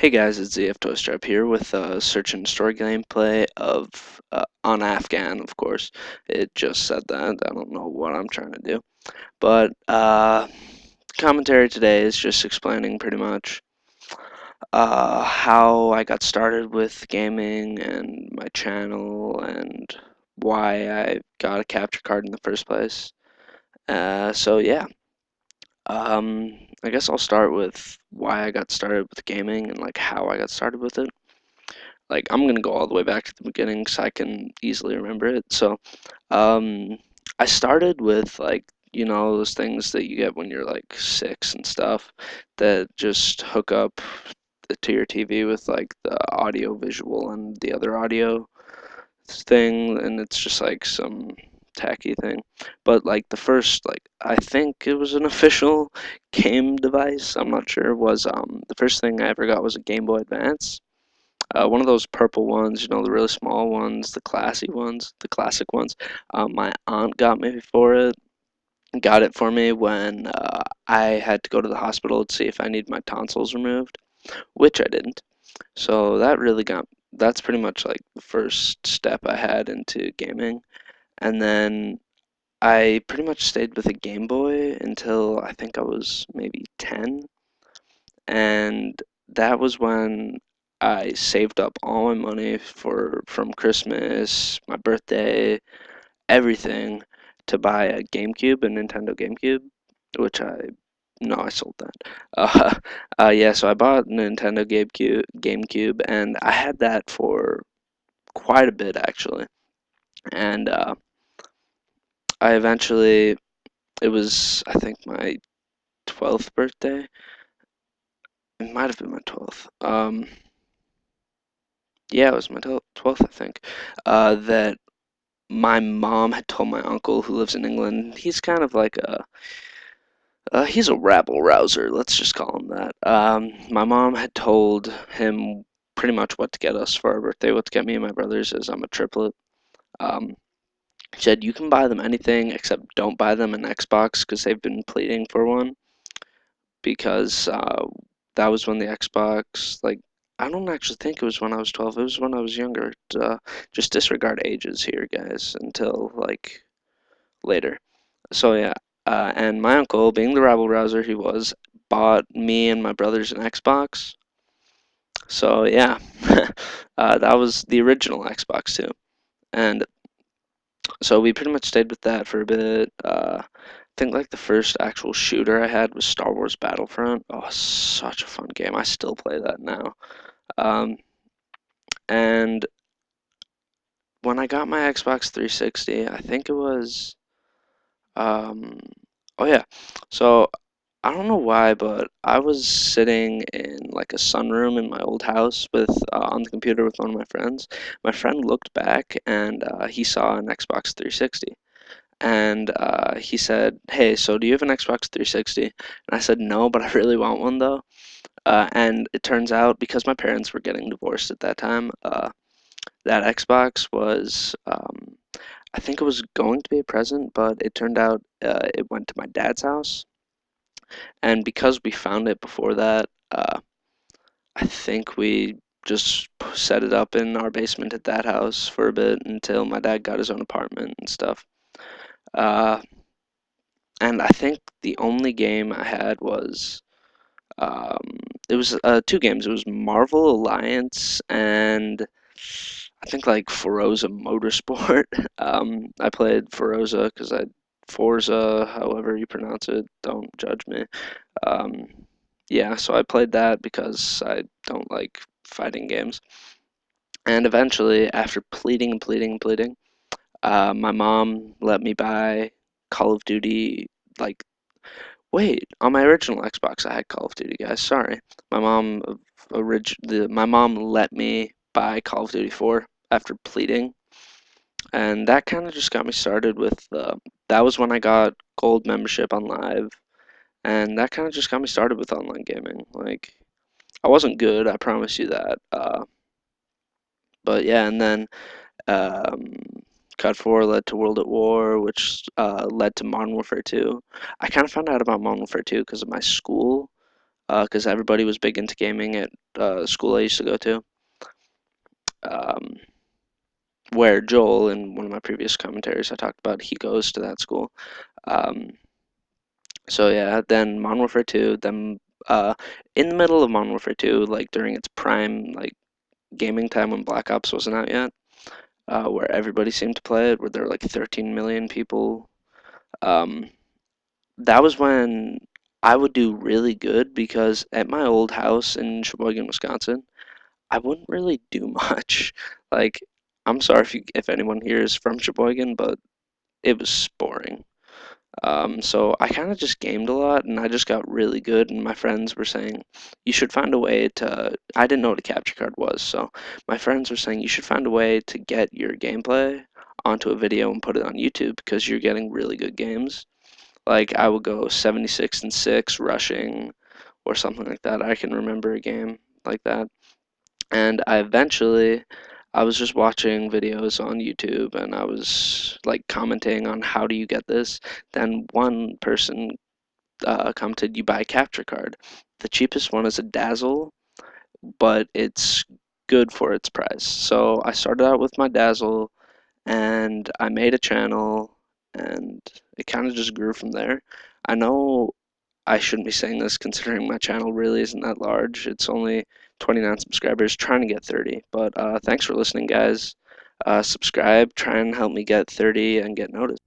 Hey guys, it's zHeffToyStrap here with a search and destroy gameplay of on Afghan, of course. It just said that. I don't know what I'm trying to do. But commentary today is just explaining pretty much how I got started with gaming and my channel and why I got a capture card in the first place. So yeah, I guess I'll start with why I got started with gaming and like how I got started with it. Like I'm gonna go all the way back to the beginning so I can easily remember it. So, um, I started with like those things that you get when you're like 6 and stuff that just hook up to your TV with like the audio visual and the other audio thing, and it's just like some tacky thing. But like the first, like I think it was an official game device. I'm not sure. Was the first thing I ever got was a Game Boy Advance, one of those purple ones, the really small ones, the classy ones, the classic ones. My aunt got me for it. Got it for me when I had to go to the hospital to see if I need my tonsils removed, which I didn't. So that's pretty much like the first step I had into gaming. And then I pretty much stayed with a Game Boy until I think I was maybe 10, and that was when I saved up all my money from Christmas, my birthday, everything to buy a GameCube, a Nintendo GameCube, which I no, I sold that. Uh, yeah, so I bought a Nintendo GameCube, and I had that for quite a bit actually. And I eventually, it was I think my 12th birthday. It might have been my 12th. Yeah, it was my 12th, I think, that my mom had told my uncle who lives in England. He's kind of like he's a rabble rouser, let's just call him that. My mom had told him pretty much what to get us for our birthday, what to get me and my brothers, as I'm a triplet. Um, she said, you can buy them anything except don't buy them an Xbox because they've been pleading for one because that was when the Xbox, like, I don't actually think it was when I was 12. It was when I was younger. Just disregard ages here, guys, until like later. So yeah, and my uncle, being the rabble rouser he was, bought me and my brothers an Xbox. So yeah, that was the original Xbox too, and so we pretty much stayed with that for a bit. I think like the first actual shooter I had was Star Wars Battlefront. Oh, such a fun game. I still play that now. Um, and when I got my Xbox 360, I think it was um, oh yeah. So I don't know why, but I was sitting in like a sunroom in my old house with on the computer with one of my friends. My friend looked back and he saw an Xbox 360. And he said, "Hey, so do you have an Xbox 360?" And I said, "No, but I really want one though." And it turns out because my parents were getting divorced at that time, that Xbox was, I think it was going to be a present, but it turned out it went to my dad's house. And because we found it before that, I think we just set it up in our basement at that house for a bit until my dad got his own apartment and stuff. Uh, and I think the only game I had was Um, it was two games. It was Marvel Alliance and I think like Forza Motorsport. I played Forza, however you pronounce it. Don't judge me. Um, yeah, so I played that because I don't like fighting games. And eventually, after pleading and pleading and pleading, my mom let me buy Call of Duty like wait, on my original Xbox, I had Call of Duty, guys. Sorry, my mom, my mom let me buy Call of Duty 4 after pleading, and that kind of just got me started with. That was when I got gold membership on Live, and that kind of just got me started with online gaming. Like, I wasn't good, I promise you that. But yeah, and then um, COD 4 led to World at War, which led to Modern Warfare 2. I kind of found out about Modern Warfare 2 because of my school. because everybody was big into gaming at school I used to go to. Um, where Joel, in one of my previous commentaries, I talked about he goes to that school. Um, so yeah, then Modern Warfare 2, then uh, in the middle of Modern Warfare 2, like during its prime, like gaming time when Black Ops wasn't out yet, where everybody seemed to play it, where there were like 13 million people. Um, that was when I would do really good because at my old house in Sheboygan, Wisconsin, I wouldn't really do much. Like, I'm sorry if anyone here is from Sheboygan, but it was boring. So I kind of just gamed a lot, and I just got really good. And my friends were saying you should find a way to. I didn't know what a capture card was, so my friends were saying you should find a way to get your gameplay onto a video and put it on YouTube because you're getting really good games. Like I would go 76 and 6 rushing or something like that. I can remember a game like that. And I was just watching videos on YouTube and I was like commenting on how do you get this. Then one person commented, you buy a capture card. The cheapest one is a Dazzle, but it's good for its price. So I started out with my Dazzle and I made a channel and it kind of just grew from there. I know I shouldn't be saying this considering my channel really isn't that large. It's only 29 subscribers, trying to get 30. But thanks for listening, guys. Subscribe, try and help me get 30 and get noticed.